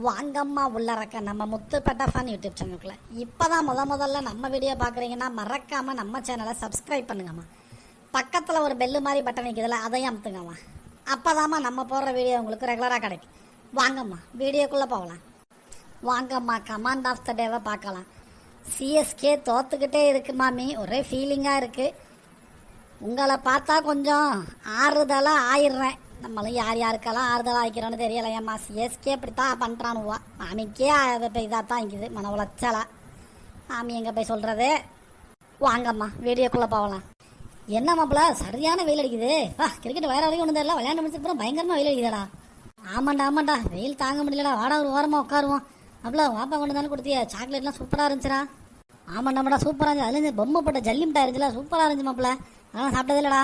வாங்கம்மா உள்ளறக்க நம்ம Muthupettai fun YouTube சேனலுக்குள்ள இப்போதான் முதல்ல நம்ம வீடியோ பார்க்குறீங்கன்னா மறக்காமல் நம்ம சேனலை சப்ஸ்கிரைப் பண்ணுங்கம்மா. பக்கத்தில் ஒரு பெல்லு மாதிரி பட்டன் வைக்கிறதுல அதையும் அமுத்துங்கம்மா. அப்போதாம்மா நம்ம போடுற வீடியோ உங்களுக்கு ரெகுலராக கிடைக்கும். வாங்கம்மா வீடியோக்குள்ளே போகலாம். வாங்கம்மா கமாண்ட் ஆஃப் த டேவை பார்க்கலாம். சிஎஸ்கே தோத்துக்கிட்டே இருக்கு மாமி, ஒரே ஃபீலிங்காக இருக்குது. உங்களை பார்த்தா கொஞ்சம் ஆறுதலாக ஆயிடுறேன். நம்மளும் யார் யாருக்கெல்லாம் ஆறுதலாக ஆகிக்கிறோன்னு தெரியல. ஏம்மா சிஎஸ்கே இப்படித்தான் பண்ணுறானுவா. மாமிக்கே இப்போ இதாக தான் இருக்குது, மன உளைச்சலா. மாமி எங்கே போய் சொல்கிறது. வாங்கம்மா வீடியோக்குள்ளே போகலாம். என்ன மாப்பிள்ள சரியான வெயில் அடிக்குது. கிரிக்கெட் வேற வரைக்கும் ஒன்றும் தெரியல, விளையாண்டு முடிச்சதுக்கப்புறம் பயங்கரமாக வெயில் அடிக்குதாடா. ஆமாண்டா வெயில் தாங்க முடியலடா. வாடா ஒரு ஓரமாக உட்காருவோம். அப்படில வாப்பா கொண்டு தானே கொடுத்தியா, சாக்லேட்லாம் சூப்பராக இருந்துச்சுடா. ஆமாண்டாமாடா சூப்பராக இருந்துச்சு. அதுலேருந்து பொம்மை போட்ட ஜல்லி மிட்டாய் இருந்துச்சுல, சூப்பராக இருந்துச்சு மாப்பிள்ள. அதெல்லாம் சாப்பிட்டது இல்லைடா.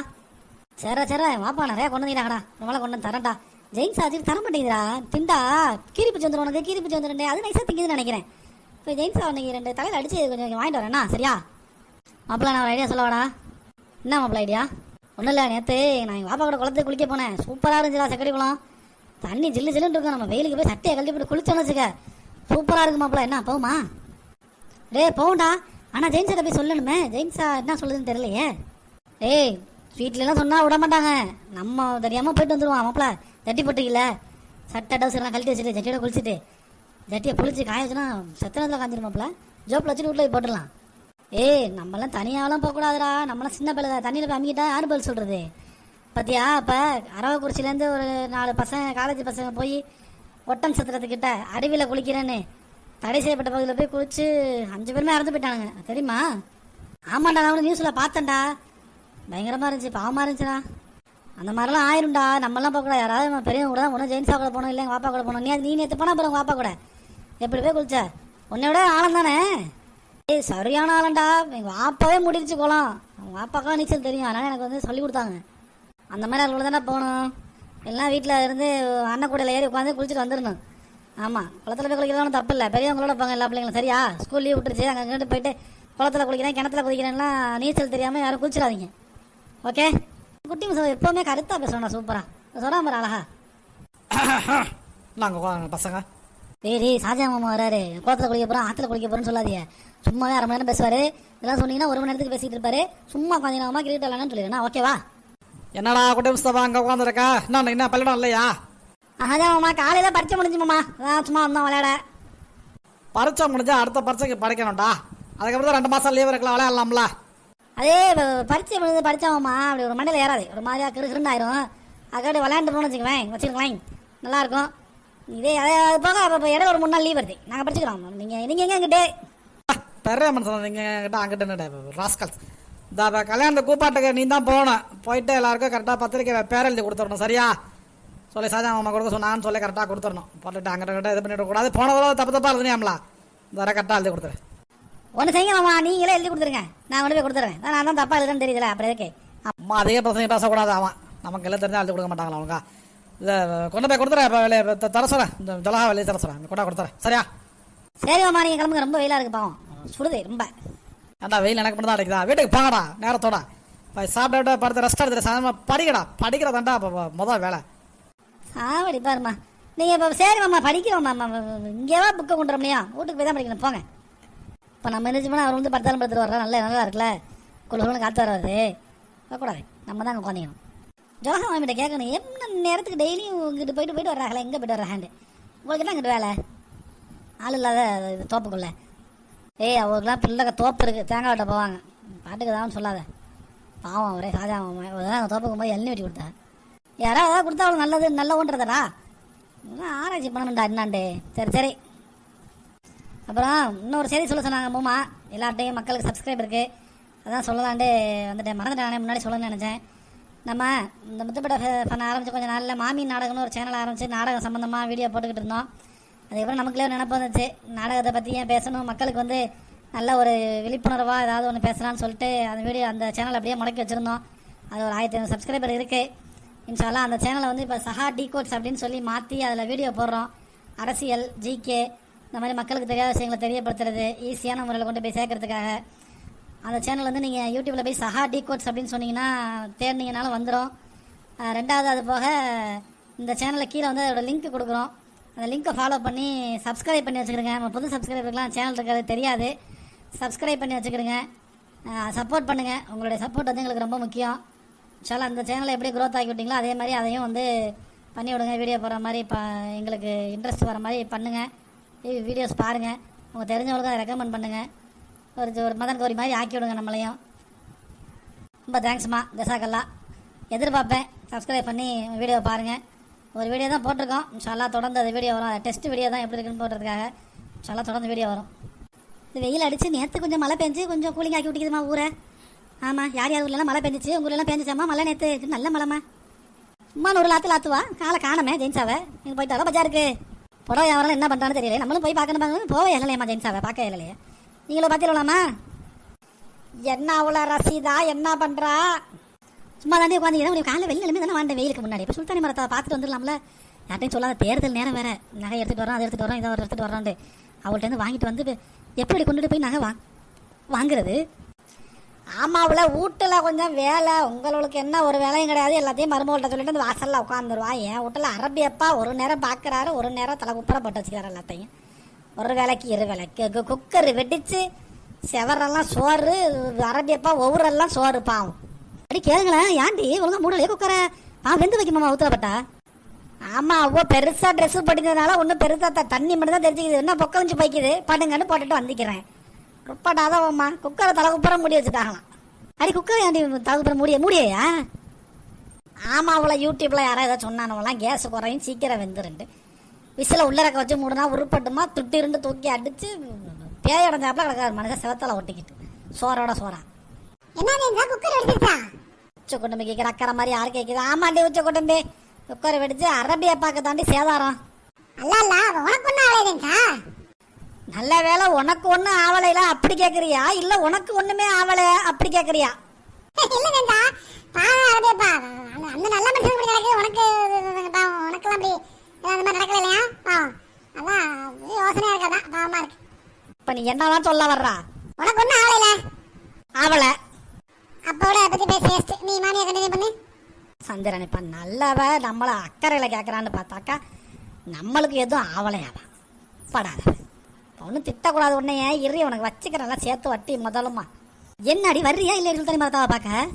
சரி வாப்பா நிறையா கொண்டு வந்தீங்கடா. நம்மளால கொண்டு வந்து தரேன்டா. ஜெயின்ஸ் ஆச்சு தர மாட்டேங்குதுடா. திண்டா கீரிப்பிச்சு வந்துடும் உனக்கு, கீரிப்பிச்சு வந்துடுண்டே. அது நைஸாக திங்குதுன்னு நினைக்கிறேன். இப்போ ஜெயின்ஸ் அவனுக்கு 2 தலையில் அடிச்சு கொஞ்சம் வாங்கிட்டு வரேன்னா சரியா மாப்பிள்ள. நான் ஒரு ஐடியா சொல்லவாடா. என்ன மாப்பிள்ள ஐடியா? ஒன்றும் இல்லை, நேற்று நான் எங்கள் வாப்பா கூட குளத்துக்கு குளிக்க போனேன். சூப்பராக இருந்துச்சுடா செக்கடி குளம். தண்ணி ஜில்லுன்னு இருக்கும். நம்ம வெயிலுக்கு போய் சட்டையை கழட்டி போட்டு குளிச்சோன்னு வச்சுக்க, சூப்பராக இருக்கு மாப்பிள்ள. என்ன போகுமா? போகும்டா. ஆனால் ஜெயின்ஸை போய் சொல்லணுமே. ஜெயின்ஸா என்ன சொல்லுதுன்னு தெரியலையே. வீட்டிலலாம் சொன்னால் விட மாட்டாங்க. நம்ம தெரியாமல் போயிட்டு வந்துடுவோம். மாப்பிள்ள ஜட்டி போட்டுக்கல, சட்டை டவுசர்லாம் கழட்டி வச்சுட்டு ஜட்டியோட குளிச்சுட்டு ஜட்டியை குளிச்சு காய வச்சுன்னா சத்திரத்தில் காஞ்சிருமாப்பிள்ள. ஜோப்பில் வச்சுட்டு வீட்டில் போய் போட்டுடலாம். நம்மளாம் தனியாகலாம் போகக்கூடாதுடா. நம்மளாம் சின்ன பிள்ளை தண்ணியில் போய் அம்மிக்கிட்டா யாரு பதில் சொல்கிறது பார்த்தியா? இப்போ அரவக்குறிச்சிலேருந்து ஒரு 4 பசங்க காலேஜ் பசங்க போய் ஒட்டம் சத்திரத்துக்கிட்ட அருவியில் குளிக்கிறேன்னு தடை செய்யப்பட்ட பகுதியில் போய் குளிச்சு 5 பேருமே இறந்து போயிட்டானுங்க தெரியுமா? ஆமாண்டா, நான் ஒரு நியூஸில் பார்த்தேன்டா. பயங்கரமாக இருந்துச்சு, பாவமாக இருந்துச்சுடா. அந்த மாதிரிலாம் ஆயிரும்டா. நம்மளாம் போகக்கூடாது. யாராவது பெரியவங்க கூட ஒன்றும் ஜெயின்ஸா கூட போகணும், இல்லை எங்கள் வாப்பா கூட போகணும். நீ நேற்று போனால் அப்புறம் உங்கள் வாப்பா கூட எப்படி போய் குளிச்ச? உன்னை விட ஆழம் தானே. சரியான ஆழம்டா. எங்கள் வாப்பாவே முடிச்சு போகலாம். அவங்க வாப்பாக்கெல்லாம் நீச்சல் தெரியும், அதனால் எனக்கு வந்து சொல்லி கொடுத்தாங்க. அந்த மாதிரி அவங்களோட தானே போகணும். எல்லாம் வீட்டில் இருந்து அண்ணன் கூடையில் ஏறி உட்காந்து குளிச்சுட்டு வந்துடணும். ஆமாம், குளத்தில் போய் குளிக்கிறதும் தப்பு இல்லை. பெரியவங்களோட போங்க எல்லா பிள்ளைங்களும் சரியா? ஸ்கூல் லீவ் விட்டுருச்சு, அங்கே போயிட்டு குளத்தில் குளிக்கிறேன் கிணத்துல குளிக்கிறேன்லாம் நீச்சல் தெரியாமல் யாரும் குளிச்சிடாதீங்க. ஓகே? குட்டி மிஸ் எப்போவுமே கருத்தாக பேசுகிறோண்ணா. சூப்பராக சொல்கிறா மாதிரி அழகா. நாங்கள் பசங்க சாஜா மாமா வராரு. குளத்தில் குளிக்க போகிறோம், ஆற்றுல குளிக்க போகிறோன்னு சொல்லாதீங்க. சும்மாவே 1/2 மணி நேரம் பேசுவார். இதெல்லாம் சொன்னீங்கன்னா 1 மணி நேரத்துக்கு பேசிகிட்டு இருப்பாரு. சும்மா உட்காந்துமா கிரிக்கெட் விளாட்னு சொல்லிடுறேன். ஓகேவா? என்னடா குட்டி மிஸ்தபா அங்கே உட்காந்துருக்கா? என்ன பள்ளிடம் இல்லையா? சாஜா மாமா காலையில் பரிச்சை முடிஞ்சு மாமா, சும்மா வந்தோம் விளையாட. பரிச்சை முடிஞ்சா அடுத்த பரிச்சைக்கு படிக்கணும்டா. அதுக்கப்புறம் தான் 2 மாதம் லீவ் இருக்கலாம், விளையாடலாம்ல. அதே பரிச்சை விழுந்து படித்தாமாம்மா அப்படி ஒரு மண்டையில் ஏறாது, ஒரு மாதிரியா கிருண்டாயிரும். அதுக்காடி விளையாண்டுருவோம்னு வச்சுருக்கலாம், நல்லாயிருக்கும். இதே அது போக இப்போ இடம் ஒரு 3 நாள் லீவ் வருது, நாங்கள் படிச்சுக்கிறோம். நீங்கள் எங்கே எங்கிட்டே பெரிய மனுஷன் நீங்கள் கிட்ட அங்கிட்ட ராஸ்கல்ஸ். இந்த கல்யாணத்தை கூப்பாட்டுக்கு நீ தான் போகணும். போயிட்டு எல்லாருக்கும் கரெக்டாக பத்திரிக்கை பேர் எழுதி கொடுத்துடணும் சரியா? சொல்லி சாஜா மாமா கொடுக்க சொன்னான்னு சொல்லி கரெக்டாக கொடுத்துடணும். போட்டுட்டு அங்கிட்ட இது பண்ணிடக்கூடாது. போன தடவை தப்பாக எழுதுனியாம்லா, இந்த கரெக்டாக எழுதி கொடுத்துரு. ஒன்று செய்யுங்கம்மா, நீங்களே எழுதி கொடுத்துருங்க, நான் கொண்டு போய் கொடுத்துறேன். நான் தான் தப்பாக எழுதுன்னு தெரியல, அப்புறம் எதுக்கு அம்மா அதிக பிரச்சனை பேசக்கூடாது. அவன் நமக்கு எல்லாம் தெரிஞ்சால் எழுதி கொடுக்க மாட்டாங்களா அவங்க. இதை கொண்டு போய் கொடுத்துறேன். இப்போ வெளியே தர சொல்கிறேன், இந்த ஜலகா வெளியே தர சொல்கிறேன். கொண்டா கொடுத்துறேன் சரியா? சரிம்மா, நீங்கள் கிளம்புங்க, ரொம்ப வெயிலாக இருக்கு பாவம், சுடுது ரொம்ப. ஏன்டா வெயில் எனக்கு மட்டும் தான் அடிக்குதா? வீட்டுக்கு போங்கடா நேரத்தோட. சாப்பிட்டு படுத்து ரெஸ்ட் எடுத்துட்டு சாயந்தரம் படிக்கிறதாண்டா முதல் வேலை. படிப்பாருமா நீங்கள் இப்போ. சரிம்மா படிக்கிறோம்மா, இங்கேவா புக்கை கொண்டு வர முடியும்? வீட்டுக்கு போய் தான் படிக்கணும், போங்க. இப்போ நம்ம என்ன பண்ணால் அவர் வந்து படுத்தாலும் படுத்துட்டு வர்றா, நல்லா இருக்குல்ல, குளிர்னு காற்று வராது. போகக்கூடாது, நம்ம தான் அங்கே உட்காந்துக்கணும். ஜோஹா மாமிட்ட கேட்கணும், என்ன நேரத்துக்கு டெய்லியும் இங்கிட்டு போயிட்டு வர்றாங்களே, எங்கே போய்ட்டு வர்றாண்டு? உங்களுக்கு என்ன இங்கிட்டு வேலை? ஆள் இல்லாத இது தோப்புக்குள்ளே. அவருக்குலாம் பிள்ளை தோப்பு இருக்குது, தேங்காய் வெட்ட போவாங்க. பாட்டுக்கு தான் சொல்லாத, பாவம் ஒரே சாஜா மாமா தோப்புக்கு போய் எண்ணெய் வெட்டி கொடுத்தா. யாராவது ஏதாவது கொடுத்தா அவளுக்கு நல்லது நல்லவோன்றதடா. ஆராய்ச்சி பண்ணணும்டா என்னாண்டு. சரி அப்புறம் இன்னொரு செய்தி சொல்ல சொன்னாங்க மூமா. எல்லார்ட்டையும் மக்களுக்கு சப்ஸ்கிரைப் இருக்குது, அதான் சொல்லலான்ட்டு வந்துட்டேன். மறந்துட்டேன், நானே முன்னாடி சொல்லணும்னு நினச்சேன். நம்ம இந்த முத்துப்பேட்டை ஃபன் ஆரம்பித்து கொஞ்சம் நாளில் மாமி நாடகம்னு ஒரு சேனல் ஆரம்பித்து நாடகம் சம்மந்தமாக வீடியோ போட்டுக்கிட்டு இருந்தோம். அதுக்கப்புறம் நமக்குள்ளே நினைப்பு வந்துச்சு, நாடகத்தை பற்றி ஏன் பேசணும், மக்களுக்கு வந்து நல்ல ஒரு விழிப்புணர்வாக ஏதாவது ஒன்று பேசலான்னு சொல்லிட்டு அந்த வீடியோ அந்த சேனல் அப்படியே முடக்கி வச்சுருந்தோம். அது ஒரு 1500 சப்ஸ்கிரைபர் இருக்குது. இன்ஷால்லாம் அந்த சேனலை வந்து இப்போ சஹா டிகோட்ஸ் அப்படின்னு சொல்லி மாற்றி அதில் வீடியோ போடுறோம். அரசியல், ஜிகே, இந்த மாதிரி மக்களுக்கு தெரியாத விஷயங்களை தெரியப்படுத்துறது, ஈஸியான முறையில் கொண்டு போய் சேர்க்கறதுக்காக அந்த சேனல் வந்து நீங்கள் யூடியூப்பில் போய் சஹா டிகோட்ஸ் அப்படின்னு சொன்னீங்கன்னா தேடினீங்கனாலும் வந்துடும். 2வது அது போக இந்த சேனலில் கீழே வந்து அதோட லிங்க் கொடுக்குறோம். அந்த லிங்க்கை ஃபாலோ பண்ணி சப்ஸ்கிரைப் பண்ணி வச்சுக்கிடுங்க. நம்ம புது சப்ஸ்கிரைபர்லாம் சேனல் இருக்கிறது தெரியாது. சப்ஸ்கிரைப் பண்ணி வச்சுக்கிடுங்க. சப்போர்ட் பண்ணுங்கள். உங்களுடைய சப்போர்ட் வந்து எங்களுக்கு ரொம்ப முக்கியம். சார் அந்த சேனலை எப்படி க்ரோத் ஆக்கி விட்டிங்களோ அதே மாதிரி அதையும் வந்து பண்ணி விடுங்க. வீடியோ போடுற மாதிரி எங்களுக்கு இன்ட்ரெஸ்ட் வர மாதிரி பண்ணுங்கள். வீடியோஸ் பாருங்கள். உங்கள் தெரிஞ்சவங்களுக்கு அதை ரெக்கமெண்ட் பண்ணுங்கள். ஒரு மதன் கௌரி மாதிரி ஆக்கி விடுங்க நம்மளையும். ரொம்ப தேங்க்ஸ்மா. ஜசாக்கல்லா. எதிர்பார்ப்பேன். சப்ஸ்கிரைப் பண்ணி வீடியோ பாருங்கள். ஒரு வீடியோ தான் போட்டிருக்கோம். இன்ஷால்லா தொடர்ந்து அது வீடியோ வரும். டெஸ்ட் வீடியோ தான் எப்படி இருக்குன்னு போடுறதுக்காக. இன்ஷால்லா தொடர்ந்து வீடியோ வரும். இது வெயில் அடித்து நேற்று கொஞ்சம் மழை பெஞ்சு கொஞ்சம் கூலிங் ஆக்கி விட்டிக்குதுமா ஊரை. ஆமாம், யார் ஊர்லாம் மழை பெஞ்சிச்சு? உங்கள் ஊரெல்லாம் பெஞ்சிச்சாம்மா மழை நேற்று? நல்ல மழைம்மா. சும்மா ஒரு லாத்துவா. காலை காணமே ஜெயின்ஸாவை. நீங்கள் போயிட்டாலும் பஜாருக்கு புடவை வியாபாரம் என்ன பண்ணுறான்னு தெரியல. நம்மளும் போய் பார்க்கணும் போவே இல்லையம்மா ஜெயின்ஸாவை பார்க்க இல்லையே. நீங்களும் பார்த்துடலாமா? என்ன அவ்வளோ ரசீதா என்ன பண்ணுறா? சும்மா தாண்டி உட்காந்துக்கிறேன். உனக்கு காலையில் வெளில எழுமே தானே வாண்ட வெயிலுக்கு முன்னாடி. இப்போ சுல்தானி மரத்தை பார்த்துட்டு வந்துடலாம்ல. யார்ட்டையும் சொல்லாத, தேர்தல் நேரம் வேறு. நகை எடுத்துகிட்டு வரோம், அதை எடுத்துகிட்டு வரோம், இதை எடுத்துகிட்டு வரோண்டு அவள்கிட்ட வாங்கிட்டு வந்து எப்படி கொண்டுட்டு போய் நகை வாங்குறது? ஆமாவில் வீட்டில் கொஞ்சம் வேலை. உங்களுக்கு என்ன ஒரு வேலையும் கிடையாது. எல்லாத்தையும் மருமகள்கிட்ட சொல்லிட்டு அந்த வாசலில் உட்காந்துருவா. என் வீட்டில் அரபியப்பா ஒரு நேரம் பார்க்குறாரு, ஒரு நேரம் தலை குப்பரை போட்டு வச்சுக்கிறாரு. எல்லாத்தையும் ஒரு வேலைக்கு இரு வேலைக்கு குக்கர் வெடிச்சு செவரெல்லாம் சோறு. அரபியப்பா ஒவ்வொருலாம் சோறு பாவம். அப்படி கேளுங்களேன். ஏன்டி ஒழுங்கா மூடலையே குக்கரை வெந்து வைக்குமாம்மா ஊத்துறப்பட்டா? ஆமாம், அவ்வளோ பெருசாக ட்ரெஸ்ஸு படிக்கிறதுனால ஒன்றும் பெருசாக தண்ணி மட்டும் தான் தெரிஞ்சுக்குது. என்ன பொக்கலிஞ்சு போய்க்குது படுங்கன்னு போட்டுட்டு வந்துக்கிறேன். ருப்பாடாதவம்மா குக்கரை தலைக்குப்புறம் மூடி வச்சுட்டாங்களாம். அடி குக்கரை ஏன்டி தலைக்குப்புறம் மூடியா? ஆமாம், அவ்வளோ யூடியூப்பில் யாராவது ஏதாவது சொன்னானவெல்லாம் கேஸ் குறையும் சீக்கிரம் வெந்துருண்டு. விசில் உள்ளறக்க வச்சு மூடுனா உருப்பட்டுமா துட்டி இருந்து தூக்கி அடித்து பேயடைஞ்சாப்புல கிடக்காது மனுஷன் செவத்தில் ஒட்டிக்கிட்டு சோறோட சோறா. என்ன குக்கர் வெடிச்சிருச்சா? உச்ச குடும்பி கேட்குற அக்கறை மாதிரி யார் கேட்குது? ஆமாண்டி உச்ச குடும்பி குக்கரை வெடிச்சு அரபியா பார்க்க தாண்டி சேதாரம். நல்ல வேலை உனக்கு ஒண்ணு ஆவலைல அப்படி கேக்குறியா? இல்ல உனக்கு ஒண்ணுமே ஆவல அப்படி கேக்குறியா? இப்ப நீ என்னதான் சொல்ல வர்றா? உனக்கு ஒண்ணு ஆவல ஆவல அப்போட பத்தி பேச நீ மாமியா கண்டினியூ பண்ணு. சந்திரன் இப்ப நல்லவ நம்மள அக்கறையில கேக்குறான்னு பார்த்தாக்கா நம்மளுக்கு எதுவும் ஆவலையாவா படாத. ஒன்றும் திட்டக்கூடாது. உன்னையே இறி உனக்கு வச்சுக்கிறேன் சேர்த்து வட்டி முதலுமா. என்னடி வர்றியா இல்லை சுல்தானி மரத்தாவை பார்க்க?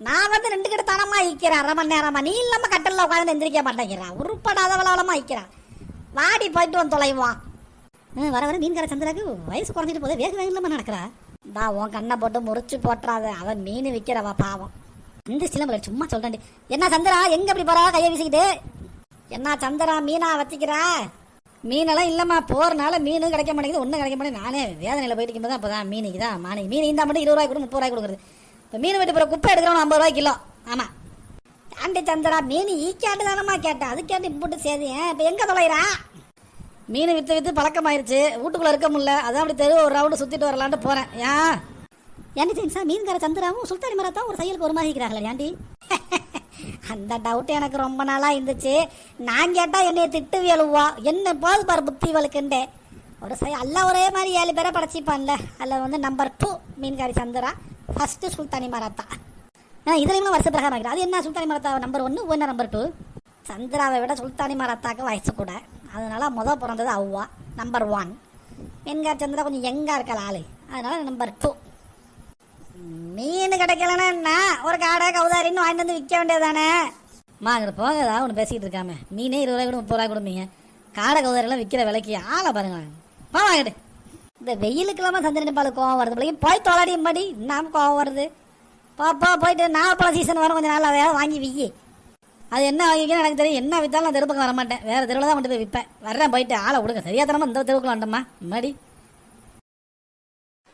நான் வந்து 2 கிட்ட தனமா ஈக்கிறேன். 1/2 மணி நேரமா நீ இல்லாம கட்டலில் உட்காந்து எந்திரிக்க மாட்டேங்கிறான். உருப்படாதவளமா ஈக்கிறான். வாடி போயிட்டு வந்து தொலைவான். வர வர மீன்கார சந்திராக்கு வயசு குறைஞ்சிட்டு போதே வேக வேகமா நடக்கிறா. உன் கண்ணை போட்டு முறிச்சு போட்டுறாத. அவன் மீன் விற்கிறவா பாவம். இந்த சிலம்பு சும்மா சொல்றேன். என்ன சந்திரா எங்க இப்படி போறா கையை வீசிக்கிட்டு? என்ன சந்திரா மீனா வச்சுக்கிறா? மீனெல்லாம் இல்லைம்மா, போறனால மீனும் கிடைக்க மாட்டேங்குது, ஒன்றும் கிடைக்க மாட்டேங்குது. நானே வேதனையில் போயிட்டு இருக்கும்போது அப்போ தான் மீனுக்கு தான் மீன் இருந்தால் மட்டும் 20 ரூபாய் கொடு 30 ரூபாய் கொடுக்குறது. இப்போ மீன் வெட்டி போகிற குப்பை எடுக்கிறவங்க 50 ரூபாய் கிலோ. ஆமாம் ஆண்டி சந்திரா மீன் ஈக்காண்டு தானம்மா கேட்டேன். அதுக்கேட்டு போட்டு சேதி. இப்போ எங்கே தொலைகிறா? மீன் விற்று பழக்கமாயிருச்சு, வீட்டுக்குள்ளே இருக்க முடியல. அதான் அப்படி தெரு ஒரு ரவுண்டு சுற்றிட்டு வரலான்ட்டு போகிறேன். ஏன் ஏன்டி ஜெயின்ஸா மீன்கார சந்திராவும் சுல்தானி மரத்தான் ஒரு செயலுக்கு ஒரு மாதிரி இருக்கிறாங்களே ஏன்டி? அந்த டவுட் எனக்கு ரொம்ப நாளாக இருந்துச்சு. நான் கேட்டால் என்னைய திட்டு வேலுவா. என்ன போது பாரு புத்தி வலுக்குண்டே. ஒரு அல்ல ஒரே மாதிரி 7 பேரை படைச்சிப்பான்ல. அதில் வந்து நம்பர் 2 மீன்காரி சந்திரா, ஃபஸ்ட்டு சுல்தானி மரத்தா. இதுலையும் வருஷ பிரகாரம் ஆகிடும். அது என்ன சுல்தானி மரத்தா நம்பர் 1 ஒன்று நம்பர் 2? சந்திராவை விட சுல்தானி மரத்தாக்கு வயசு கூட. அதனால பிறந்தது அவ்வா நம்பர் 1. மீன்காரி சந்திரா கொஞ்சம் எங்கா இருக்கல ஆளு, அதனால நம்பர் 2. மீன் கிடைக்கலன்னா என்ன, ஒரு காடை கவுதாரின்னு வாங்கிட்டு வந்து விற்க வேண்டியதானே. அங்கே போக ஏதாவது ஒன்று பேசிக்கிட்டு இருக்காம. மீனே 20 ரூபாய் கூட 30 ரூபாய் கொடுப்பீங்க. காடை கவுதாரிலாம் விற்கிற விலைக்கு ஆளை பாருங்க. வாங்கிட்டு இந்த வெயிலுக்கெல்லாமா சந்திரன் பால் கோவம் வருது பிள்ளைங்க. போய் தொலாடி மாடி நாம கோவம் வருது. பாப்பா போயிட்டு நாவப்பழம் சீசன் வரும், கொஞ்சம் நாள் அதையாவது வாங்கி விற்கி. அது என்ன வாங்கிக்கணும் எனக்கு தெரியும். என்ன விற்றாலும் நான் தெருப்பக்கம் வரமாட்டேன், வேறு தெருவில் தான் கொண்டு போய் விற்பேன். வர்றேன் போயிட்டு ஆளை விடுங்க. சரியாதனமா இந்த தெருவுக்குள்ள வந்துட்டோம்மா மாடி.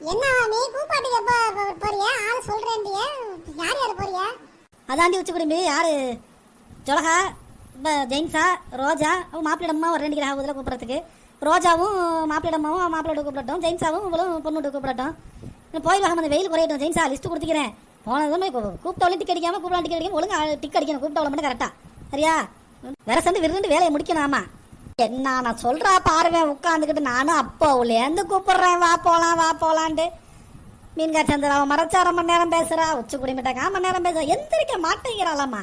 என்ன நீ கூப்பாட்டுக்கு எப்ப போறியா? ஆளு சொல்றேன்டிய. யார் யார் போறியா? அதாண்டி உச்சி குடும்பி. யாரு? ஜொலகா, ஜெயின்ஸா, ரோஜா, மாப்பிள்ளம்மா ஒரு 2 கிராமத்தில் கூப்பிட்றதுக்கு. ரோஜாவும் மாப்பிள்ளம்மாவும் மாப்பிள்ளோட கூப்பிடட்டும், ஜெயின்ஸாவும் இவளும் பொண்ணு கூப்பிடட்டும். போய் வாங்க, அந்த வெயில் குறையட்டும். ஜெயின்ஸா லிஸ்ட்டு கொடுத்துக்கிறேன். போனதுமே கூப்பிட்டவளையும் டிக்கெட் அடிக்காமல் கூப்பிடலாம் டிக்கெட் அடிக்காமல் ஒழுங்கு டிக்கெட் அடிக்கணும். கூப்பிட்டவளை மட்டும் கரெக்டா சரியா? வேற சந்து விருந்து வேலையை முடிக்கணும். ஆமா என்ன நான் சொல்றா பாருவேன் உட்காந்துக்கிட்டு. நானும் அப்போ உள்ளேந்து கூப்பிடுறேன் வா போலாம் வா போலான்ட்டு. மீன்கார் சந்திரா அவன் மறைச்சா 1/2 மணி நேரம் பேசுறா. உச்சி குடிமிட்டாங்க 1/2 மணி நேரம் பேசுறா. எந்திரிக்க மாட்டேங்கிறாளாம்மா.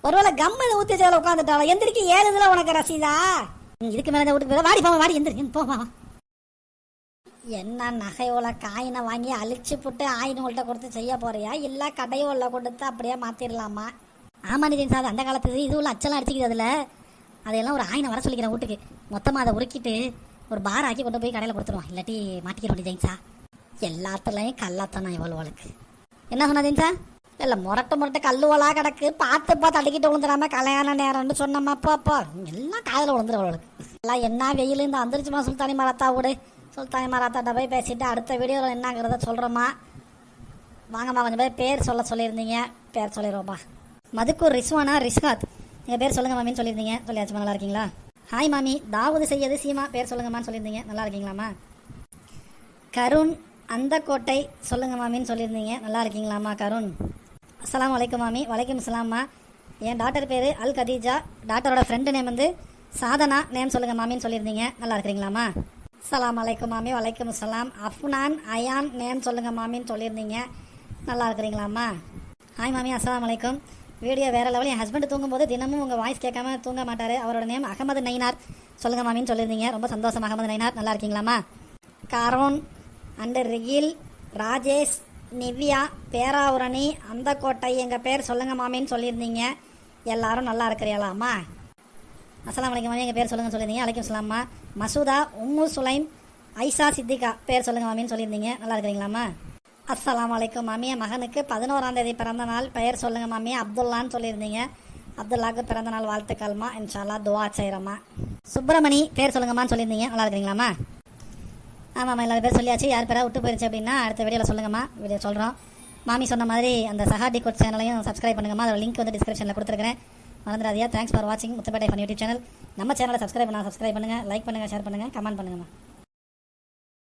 ஒருவேளை கம்மு ஊத்தி சேல உட்காந்துட்டாளா? எந்திரிக்க 7 உனக்கு ரசீதா. இதுக்கு மேலே வீட்டுக்கு போய் வாடி போவா, வாடி எந்திரி போவா. என்ன நகையோல காயினை வாங்கி அழிச்சு போட்டு ஆயினங்கள்ட்ட கொடுத்து செய்ய போறியா, இல்லை கடையோல கொடுத்து அப்படியே மாற்றிடலாமா? ஆமாம் நிதின் சார், அந்த காலத்து இது உள்ள அச்செல்லாம் அடிச்சிக்கிது அதில். அதையெல்லாம் ஒரு ஆயினை வர சொல்லிக்கிறேன் வீட்டுக்கு. மொத்தமாக அதை உருக்கிட்டு ஒரு பார் ஆக்கி கொண்டு போய் கடையில் கொடுத்துருவோம். இல்லாட்டி மாட்டிக்கிறோம் ஜெயின்ஸா. எல்லாத்துலேயும் கல்லாத்தனம் இவ்வளவுக்கு. என்ன சொன்னா ஜெயின்ஸா? இல்லை முரட்டு கல்லுவலா கிடக்கு, பார்த்து அடிக்கிட்டு விழுந்துடாம கல்யாண நேரம்னு சொன்னம்மா. அப்போ எல்லாம் காதில் விழுந்துடும் எல்லாம். என்ன வெயில் இந்த வந்துருச்சுமா சுல்தானி மராத்தா விடு. சுல்தானி மராத்தாட்ட போய் பேசிட்டு அடுத்த வீடியோவில் என்னங்கிறத சொல்கிறோமா. வாங்கம்மா, கொஞ்சம் பேர் சொல்ல சொல்லியிருந்தீங்க, பேர் சொல்லிடுவோம்ப்பா. மதுக்கூர் ரிஸ்வானா ரிஸ்காத், நீங்கள் பேர் சொல்லுங்கள் மாமின்னு சொல்லியிருந்தீங்க. சொல்லியாச்சுமா, நல்லா இருக்கீங்களா? ஹாய் மாமி, தாவூது செய்யது சீமா, பேர் சொல்லுங்கம்மான்னு சொல்லியிருந்தீங்க. நல்லா இருக்கீங்களாம்மா? கருண் அந்த கோட்டை சொல்லுங்க மாமின்னு சொல்லியிருந்தீங்க. நல்லா இருக்கீங்களாம்மா கருண்? அஸ்ஸலாமு அலைக்கும் மாமி. வலைக்கும் அஸ்ஸலாம்மா. என் டாக்டர் பேர் அல் கதீஜா, டாக்டரோட ஃப்ரெண்டு நேம் வந்து சாதனா, நேம் சொல்லுங்க மாமின்னு சொல்லியிருந்தீங்க. நல்லா இருக்கிறீங்களாம்மா? அஸ்ஸலாமு அலைக்கும் மாமி. வலைக்கும் அஸ்ஸலாம். அஃப்னான் அயான், நேம் சொல்லுங்க மாமின்னு சொல்லியிருந்தீங்க. நல்லா இருக்கிறீங்களாம்மா? ஹாய் மாமி, அஸ்ஸலாமு அலைக்கும். வீடியோ வேறு லெவல். என் ஹஸ்பண்ட் தூங்கும்போது தினமும் உங்கள் வாய்ஸ் கேட்காம தூங்க மாட்டார். அவரோட நேம் அகமது நைனார், சொல்லுங்க மாமின்னு சொல்லியிருந்தீங்க. ரொம்ப சந்தோஷம் அகமது நைனார். நல்லா இருக்கீங்களாம்மா? காரோன் அண்டு ரிகில், ராஜேஷ், நிவ்யா, பேராவுரணி, அந்த கோட்டை, எங்கள் பேர் சொல்லுங்க மாமின்னு சொல்லியிருந்தீங்க. எல்லாரும் நல்லா இருக்கிறீங்களாம்மா? அஸ்ஸலாமு அலைக்கும் மாமி. எங்கள் பேர் சொல்லுங்க சொல்லியிருந்தீங்க. அலைக்கும் சலாம்மா. மசூதா, உம்மு சுலைம், ஐஷா சித்திகா, பேர் சொல்லுங்க மாமின்னு சொல்லியிருந்தீங்க. நல்லா இருக்கிறீங்களாம்மா? அஸ்ஸலாமு அலைக்கும் மாமி. என் மகனுக்கு 11ஆம் தேதி பிறந்த நாள், பெயர் சொல்லுங்க மாமி. அப்துல்லான்னு சொல்லியிருந்தீங்க. அப்துல்லாவுக்கு பிறந்த நாள் வாழ்த்துக்கள்மா. இன்ஷால்லா துவா செய்கிறம்மா. சுப்பிரமணி, பேர் சொல்லுங்கம்மான்னு சொல்லியிருந்தீங்க. நல்லா இருக்கிறீங்களாம்மா? ஆமாம்மா, எல்லாரும் பேர் சொல்லியாச்சு. யார் பேராக விட்டு போயிருச்சு அப்படின்னா அடுத்த வீடியோவில் சொல்லுங்கம்மா. வீடியோ சொல்கிறோம். மாமி சொன்ன மாதிரி அந்த சஹாடி கோட் சேனலையும் சப்ஸ்கிரைப் பண்ணுங்கம்மா. அதோட லிங்க் வந்து டிஸ்கிரிப்ஷனில் கொடுத்துருக்கிறேன், மறந்துடாதியா. தேங்க்ஸ் ஃபார் வாட்சிங் முத்துப்பேட்டை ஃபன் யூடியூப் சேனல். நம்ம சேனலை சப்ஸ்கிரைப் பண்ணுங்கள், லைக் பண்ணுங்கள், ஷேர் பண்ணுங்கள், கமெண்ட் பண்ணுங்கம்மா.